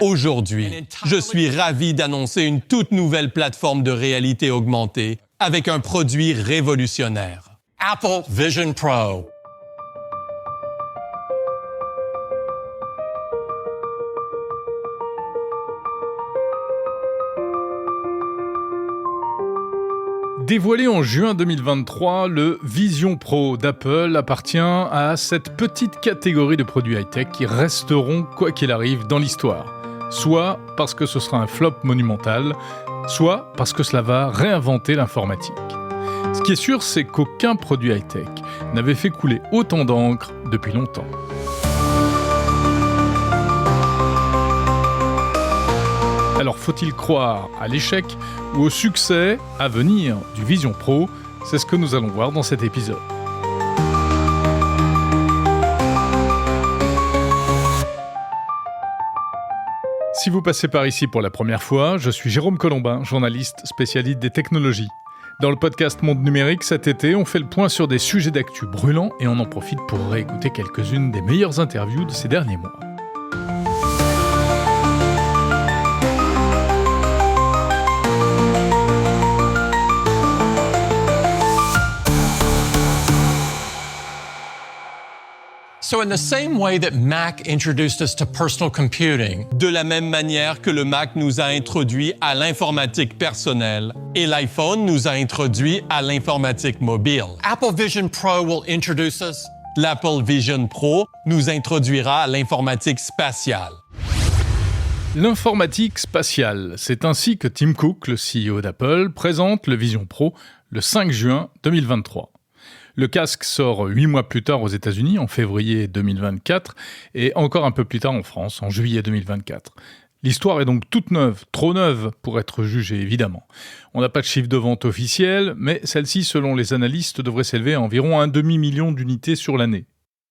Aujourd'hui, je suis ravi d'annoncer une toute nouvelle plateforme de réalité augmentée avec un produit révolutionnaire. Apple Vision Pro. Dévoilé en juin 2023, le Vision Pro d'Apple appartient à cette petite catégorie de produits high-tech qui resteront, quoi qu'il arrive, dans l'histoire. Soit parce que ce sera un flop monumental, soit parce que cela va réinventer l'informatique. Ce qui est sûr, c'est qu'aucun produit high-tech n'avait fait couler autant d'encre depuis longtemps. Alors faut-il croire à l'échec ou au succès à venir du Vision Pro ? C'est ce que nous allons voir dans cet épisode. Si vous passez par ici pour la première fois, je suis Jérôme Colombin, journaliste spécialiste des technologies. Dans le podcast Monde Numérique, cet été, on fait le point sur des sujets d'actu brûlants et on en profite pour réécouter quelques-unes des meilleures interviews de ces derniers mois. So in the same way that Mac introduced us to personal computing, de la même manière que le Mac nous a introduit à l'informatique personnelle et l'iPhone nous a introduit à l'informatique mobile, Apple Vision Pro will introduce us. L'Apple Vision Pro nous introduira à l'informatique spatiale. L'informatique spatiale, c'est ainsi que Tim Cook, le CEO d'Apple, présente le Vision Pro le 5 juin 2023. Le casque sort 8 mois plus tard aux États-Unis, en février 2024, et encore un peu plus tard en France, en juillet 2024. L'histoire est donc toute neuve, trop neuve pour être jugée, évidemment. On n'a pas de chiffre de vente officiel, mais celle-ci, selon les analystes, devrait s'élever à environ 1 demi-million d'unités sur l'année.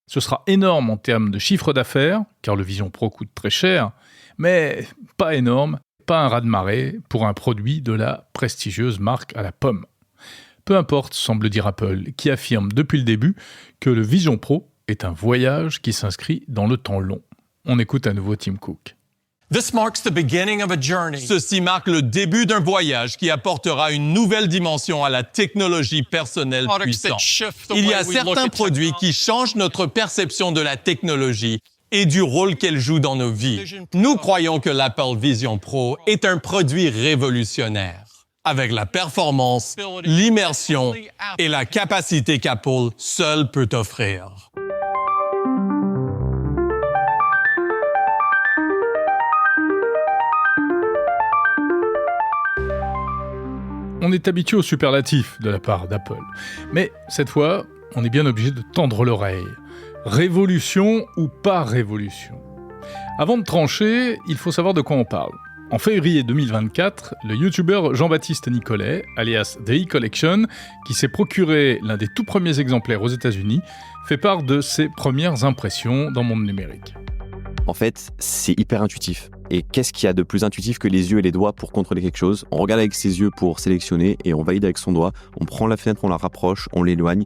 Ce sera énorme en termes de chiffre d'affaires, car le Vision Pro coûte très cher, mais pas énorme, pas un raz-de-marée pour un produit de la prestigieuse marque à la pomme. Peu importe, semble dire Apple, qui affirme depuis le début que le Vision Pro est un voyage qui s'inscrit dans le temps long. On écoute à nouveau Tim Cook. Ceci marque le début d'un voyage qui apportera une nouvelle dimension à la technologie personnelle puissante. Il y a certains produits qui changent notre perception de la technologie et du rôle qu'elle joue dans nos vies. Nous croyons que l'Apple Vision Pro est un produit révolutionnaire, avec la performance, l'immersion et la capacité qu'Apple seul peut offrir. On est habitué au superlatif de la part d'Apple. Mais cette fois, on est bien obligé de tendre l'oreille. Révolution ou pas révolution ? Avant de trancher, il faut savoir de quoi on parle. En février 2024, le youtubeur Jean-Baptiste Nicolet, alias The E-Collection, qui s'est procuré l'un des tout premiers exemplaires aux États-Unis, fait part de ses premières impressions dans Monde Numérique. En fait, c'est hyper intuitif. Et qu'est-ce qu'il y a de plus intuitif que les yeux et les doigts pour contrôler quelque chose ? On regarde avec ses yeux pour sélectionner et on valide avec son doigt. On prend la fenêtre, on la rapproche, on l'éloigne.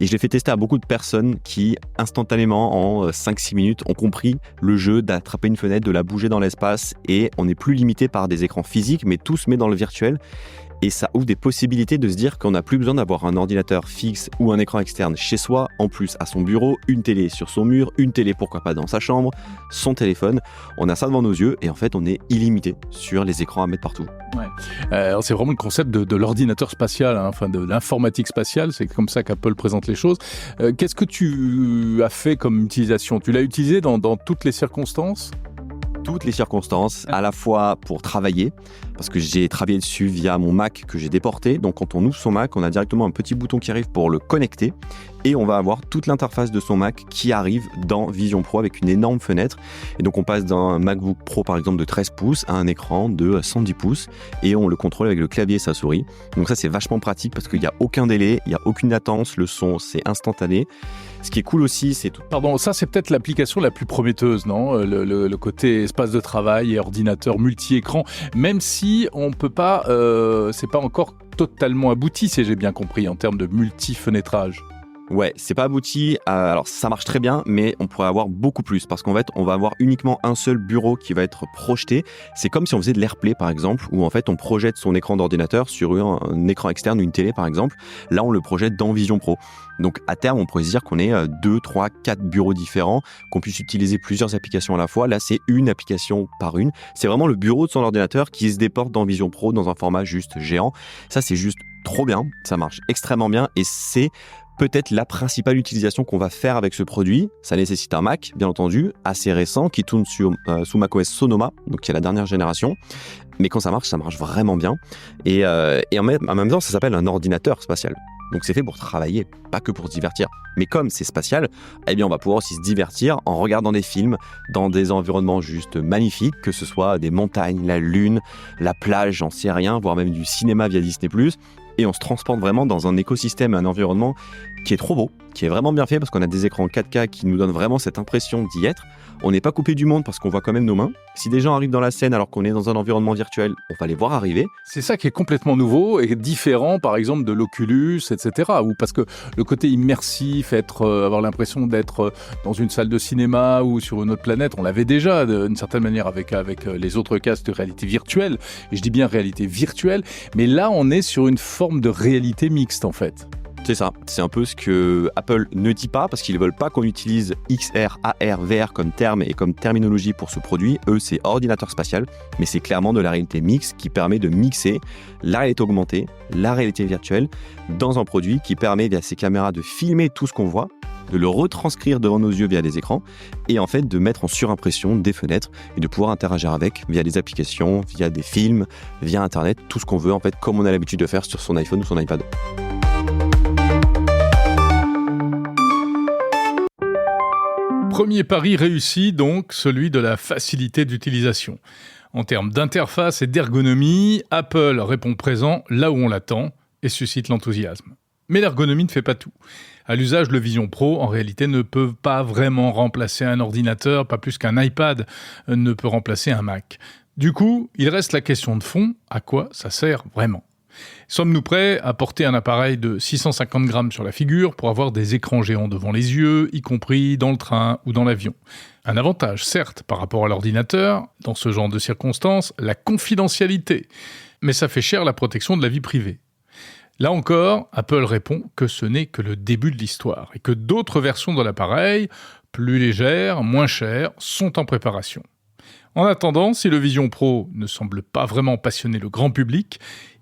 Et je l'ai fait tester à beaucoup de personnes qui, instantanément, en 5-6 minutes, ont compris le jeu d'attraper une fenêtre, de la bouger dans l'espace. Et on n'est plus limité par des écrans physiques, mais tout se met dans le virtuel. Et ça ouvre des possibilités de se dire qu'on n'a plus besoin d'avoir un ordinateur fixe ou un écran externe chez soi. En plus, à son bureau, une télé sur son mur, une télé pourquoi pas dans sa chambre, son téléphone. On a ça devant nos yeux et en fait, on est illimité sur les écrans à mettre partout. Ouais. C'est vraiment le concept de l'ordinateur spatial, enfin de l'informatique spatiale. C'est comme ça qu'Apple présente les choses. Qu'est-ce que tu as fait comme utilisation ? Tu l'as utilisé dans toutes les circonstances ? Toutes les circonstances, à la fois pour travailler, parce que j'ai travaillé dessus via mon Mac que j'ai déporté. Donc quand on ouvre son Mac, on a directement un petit bouton qui arrive pour le connecter et on va avoir toute l'interface de son Mac qui arrive dans Vision Pro avec une énorme fenêtre. Et donc on passe d'un MacBook Pro par exemple de 13 pouces à un écran de 110 pouces et on le contrôle avec le clavier et sa souris. Donc ça c'est vachement pratique parce qu'il n'y a aucun délai, il n'y a aucune latence, le son c'est instantané. Ce qui est cool aussi, c'est tout. Pardon, ça c'est peut-être l'application la plus prometteuse, non ? Le côté espace de travail et ordinateur multi-écran, même si on peut pas, c'est pas encore totalement abouti, si j'ai bien compris, en termes de multi-fenêtrage. Ouais, c'est pas abouti. Alors, ça marche très bien, mais on pourrait avoir beaucoup plus parce qu'en fait, on va avoir uniquement un seul bureau qui va être projeté. C'est comme si on faisait de l'AirPlay, par exemple, où en fait, on projette son écran d'ordinateur sur un écran externe, une télé, par exemple. Là, on le projette dans Vision Pro. Donc, à terme, on pourrait se dire qu'on ait 2, 3, 4 bureaux différents, qu'on puisse utiliser plusieurs applications à la fois. Là, c'est une application par une. C'est vraiment le bureau de son ordinateur qui se déporte dans Vision Pro dans un format juste géant. Ça, c'est juste trop bien. Ça marche extrêmement bien et c'est peut-être la principale utilisation qu'on va faire avec ce produit. Ça nécessite un Mac, bien entendu, assez récent, qui tourne sous macOS Sonoma, donc qui est la dernière génération. Mais quand ça marche vraiment bien. Et en même temps, ça s'appelle un ordinateur spatial. Donc c'est fait pour travailler, pas que pour se divertir. Mais comme c'est spatial, eh bien on va pouvoir aussi se divertir en regardant des films dans des environnements juste magnifiques, que ce soit des montagnes, la lune, la plage, j'en sais rien, voire même du cinéma via Disney+. Et on se transporte vraiment dans un écosystème, un environnement qui est trop beau, qui est vraiment bien fait parce qu'on a des écrans 4K qui nous donnent vraiment cette impression d'y être. On n'est pas coupé du monde parce qu'on voit quand même nos mains. Si des gens arrivent dans la scène alors qu'on est dans un environnement virtuel, on va les voir arriver. C'est ça qui est complètement nouveau et différent, par exemple, de l'Oculus, etc. Ou parce que le côté immersif, avoir l'impression d'être dans une salle de cinéma ou sur une autre planète, on l'avait déjà d'une certaine manière avec les autres casques de réalité virtuelle. Et je dis bien réalité virtuelle, mais là, on est sur une forme de réalité mixte, en fait. C'est ça, c'est un peu ce que Apple ne dit pas parce qu'ils ne veulent pas qu'on utilise XR, AR, VR comme terme et comme terminologie pour ce produit. Eux, c'est ordinateur spatial, mais c'est clairement de la réalité mixte qui permet de mixer la réalité augmentée, la réalité virtuelle dans un produit qui permet via ces caméras de filmer tout ce qu'on voit, de le retranscrire devant nos yeux via des écrans et en fait de mettre en surimpression des fenêtres et de pouvoir interagir avec via des applications, via des films, via Internet, tout ce qu'on veut en fait comme on a l'habitude de faire sur son iPhone ou son iPad. Premier pari réussi, donc, celui de la facilité d'utilisation. En termes d'interface et d'ergonomie, Apple répond présent là où on l'attend et suscite l'enthousiasme. Mais l'ergonomie ne fait pas tout. À l'usage, le Vision Pro, en réalité, ne peut pas vraiment remplacer un ordinateur, pas plus qu'un iPad ne peut remplacer un Mac. Du coup, il reste la question de fond, à quoi ça sert vraiment ? Sommes-nous prêts à porter un appareil de 650 grammes sur la figure pour avoir des écrans géants devant les yeux, y compris dans le train ou dans l'avion ? Un avantage, certes, par rapport à l'ordinateur, dans ce genre de circonstances, la confidentialité. Mais ça fait cher la protection de la vie privée. Là encore, Apple répond que ce n'est que le début de l'histoire et que d'autres versions de l'appareil, plus légères, moins chères, sont en préparation. En attendant, si le Vision Pro ne semble pas vraiment passionner le grand public,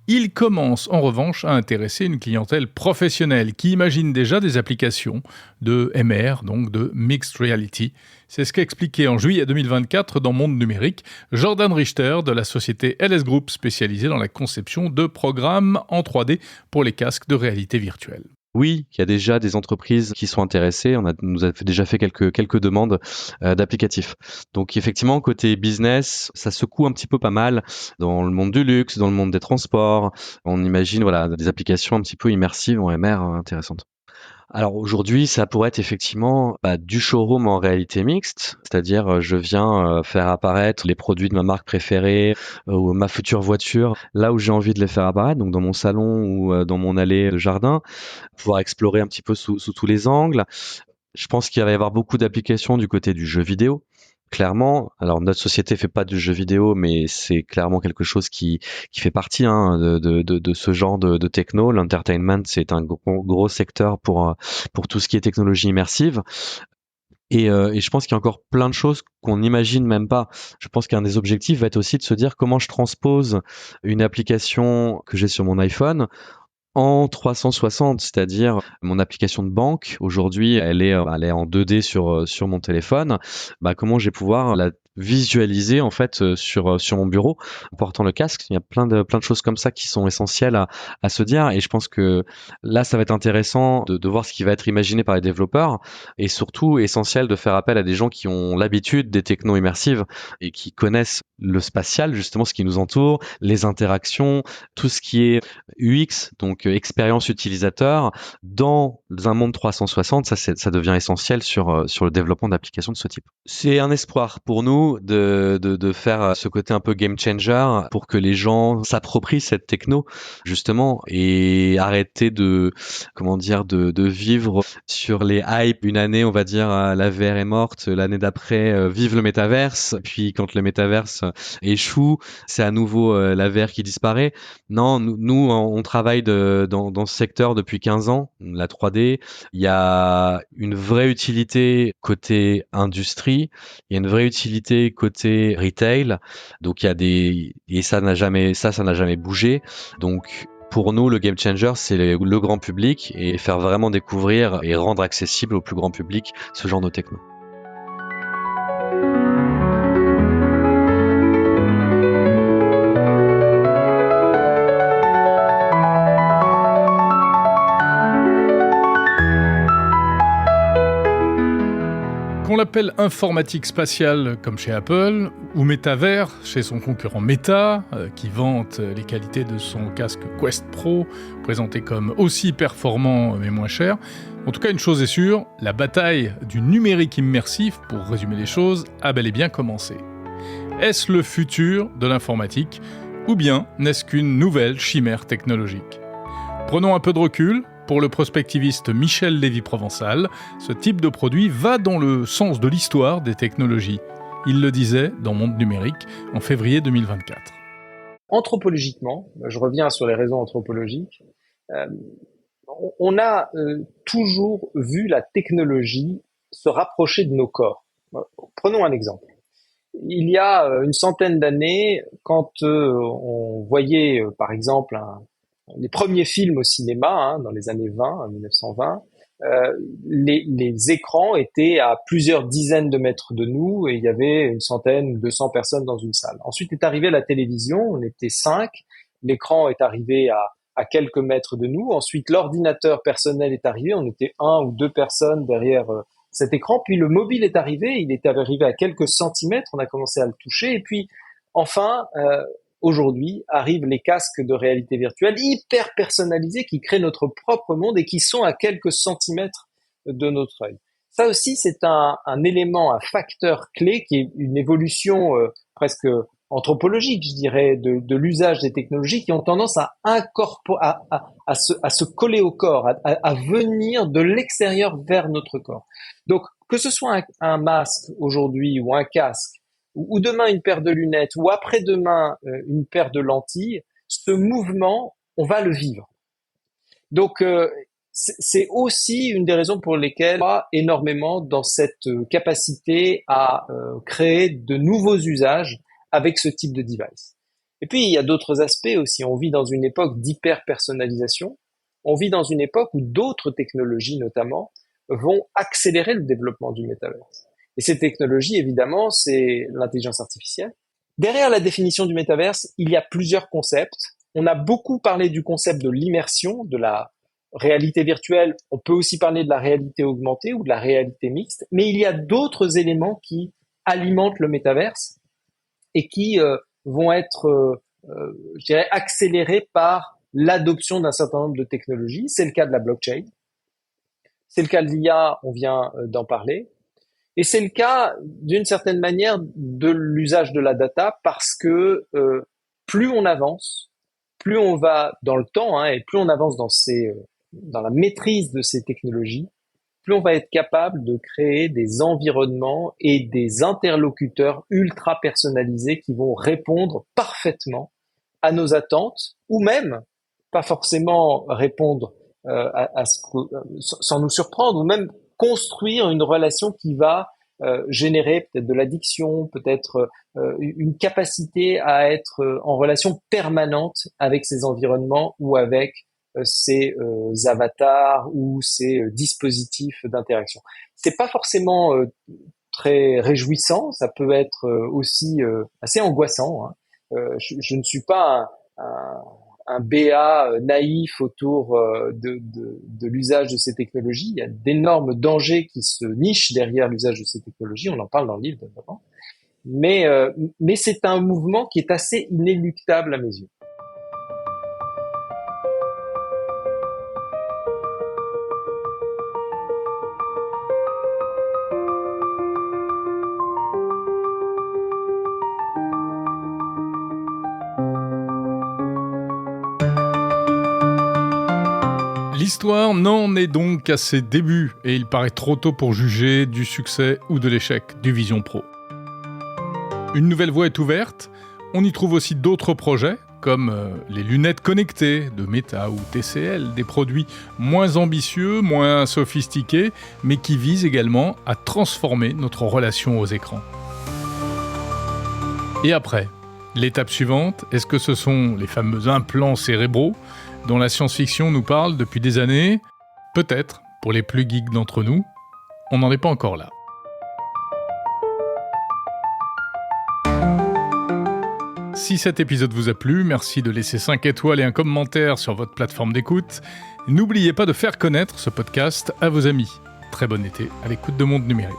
il commence en revanche à intéresser une clientèle professionnelle qui imagine déjà des applications de MR, donc de Mixed Reality. C'est ce qu'a expliqué en juillet 2024 dans Monde Numérique Jordan Richter de la société LS Group spécialisée dans la conception de programmes en 3D pour les casques de réalité virtuelle. Oui, il y a déjà des entreprises qui sont intéressées. Nous a déjà fait quelques demandes d'applicatifs. Donc effectivement, côté business, ça secoue un petit peu pas mal dans le monde du luxe, dans le monde des transports. On imagine des applications un petit peu immersives en MR intéressantes. Alors aujourd'hui, ça pourrait être effectivement du showroom en réalité mixte, c'est-à-dire je viens faire apparaître les produits de ma marque préférée ou ma future voiture, là où j'ai envie de les faire apparaître, donc dans mon salon ou dans mon allée de jardin, pouvoir explorer un petit peu sous tous les angles. Je pense qu'il va y avoir beaucoup d'applications du côté du jeu vidéo. Clairement, alors notre société fait pas de jeux vidéo, mais c'est clairement quelque chose qui fait partie de ce genre de techno. L'entertainment, c'est un gros secteur pour tout ce qui est technologie immersive. Et je pense qu'il y a encore plein de choses qu'on n'imagine même pas. Je pense qu'un des objectifs va être aussi de se dire comment je transpose une application que j'ai sur mon iPhone en 360, c'est-à-dire mon application de banque. Aujourd'hui, elle est en 2D sur mon téléphone. Comment je vais pouvoir la visualiser en fait sur mon bureau en portant le casque. Il y a plein de choses comme ça qui sont essentielles à se dire, et je pense que là ça va être intéressant de voir ce qui va être imaginé par les développeurs, et surtout essentiel de faire appel à des gens qui ont l'habitude des technos immersives et qui connaissent le spatial, justement ce qui nous entoure, les interactions, tout ce qui est UX, donc expérience utilisateur dans un monde 360. Ça devient essentiel sur le développement d'applications de ce type. C'est un espoir pour nous. nous de faire ce côté un peu game changer pour que les gens s'approprient cette techno justement et arrêter de vivre sur les hypes. Une année, on va dire, la VR est morte, l'année d'après, vive le métaverse. Puis quand le métaverse échoue, c'est à nouveau la VR qui disparaît. Non, nous on travaille dans ce secteur depuis 15 ans, la 3D. Il y a une vraie utilité côté industrie, il y a une vraie utilité côté retail. Donc ça n'a jamais bougé. Donc pour nous, le game changer, c'est le grand public et faire vraiment découvrir et rendre accessible au plus grand public ce genre de techno. Qu'on l'appelle informatique spatiale comme chez Apple, ou métavers chez son concurrent Meta, qui vante les qualités de son casque Quest Pro, présenté comme aussi performant mais moins cher. En tout cas, une chose est sûre, la bataille du numérique immersif, pour résumer les choses, a bel et bien commencé. Est-ce le futur de l'informatique, ou bien n'est-ce qu'une nouvelle chimère technologique ? Prenons un peu de recul. Pour le prospectiviste Michel Lévy-Provençal, ce type de produit va dans le sens de l'histoire des technologies. Il le disait dans Monde Numérique en février 2024. Anthropologiquement, je reviens sur les raisons anthropologiques, on a toujours vu la technologie se rapprocher de nos corps. Prenons un exemple. Il y a une centaine d'années, quand on voyait par exemple les premiers films au cinéma, dans les années 20, 1920, les écrans étaient à plusieurs dizaines de mètres de nous et il y avait une centaine, 200 personnes dans une salle. Ensuite est arrivée la télévision, on était 5, l'écran est arrivé à quelques mètres de nous. Ensuite, l'ordinateur personnel est arrivé, on était 1 ou 2 personnes derrière cet écran. Puis le mobile est arrivé, il est arrivé à quelques centimètres, on a commencé à le toucher. Et puis, enfin, aujourd'hui, arrivent les casques de réalité virtuelle hyper personnalisés qui créent notre propre monde et qui sont à quelques centimètres de notre œil. Ça aussi, c'est un élément, un facteur clé qui est une évolution presque anthropologique, je dirais, de l'usage des technologies qui ont tendance à se coller au corps, à venir de l'extérieur vers notre corps. Donc, que ce soit un masque aujourd'hui ou un casque, ou demain une paire de lunettes, ou après-demain une paire de lentilles, ce mouvement, on va le vivre. Donc, c'est aussi une des raisons pour lesquelles on croit énormément dans cette capacité à créer de nouveaux usages avec ce type de device. Et puis, il y a d'autres aspects aussi. On vit dans une époque d'hyper-personnalisation. On vit dans une époque où d'autres technologies, notamment, vont accélérer le développement du métaverse. Et ces technologies, évidemment, c'est l'intelligence artificielle. Derrière la définition du métaverse, il y a plusieurs concepts. On a beaucoup parlé du concept de l'immersion, de la réalité virtuelle. On peut aussi parler de la réalité augmentée ou de la réalité mixte. Mais il y a d'autres éléments qui alimentent le métaverse et qui vont être, je dirais, accélérés par l'adoption d'un certain nombre de technologies. C'est le cas de la blockchain. C'est le cas de l'IA, on vient d'en parler. Et c'est le cas, d'une certaine manière, de l'usage de la data parce que plus on avance, plus on va dans le temps, et plus on avance dans la maîtrise de ces technologies, plus on va être capable de créer des environnements et des interlocuteurs ultra personnalisés qui vont répondre parfaitement à nos attentes ou même pas forcément répondre sans nous surprendre ou même construire une relation qui va générer peut-être de l'addiction, peut-être une capacité à être en relation permanente avec ces environnements ou avec ces avatars ou ces dispositifs d'interaction. C'est pas forcément très réjouissant, ça peut être aussi assez angoissant. Je ne suis pas un BA naïf autour de l'usage de ces technologies. Il y a d'énormes dangers qui se nichent derrière l'usage de ces technologies. On en parle dans le livre, notamment. Mais c'est un mouvement qui est assez inéluctable à mes yeux. L'histoire n'en est donc qu'à ses débuts et il paraît trop tôt pour juger du succès ou de l'échec du Vision Pro. Une nouvelle voie est ouverte, on y trouve aussi d'autres projets comme les lunettes connectées de Meta ou TCL, des produits moins ambitieux, moins sophistiqués, mais qui visent également à transformer notre relation aux écrans. Et après, l'étape suivante, est-ce que ce sont les fameux implants cérébraux dont la science-fiction nous parle depuis des années? Peut-être, pour les plus geeks d'entre nous, on n'en est pas encore là. Si cet épisode vous a plu, merci de laisser 5 étoiles et un commentaire sur votre plateforme d'écoute. N'oubliez pas de faire connaître ce podcast à vos amis. Très bon été à l'écoute de Monde Numérique.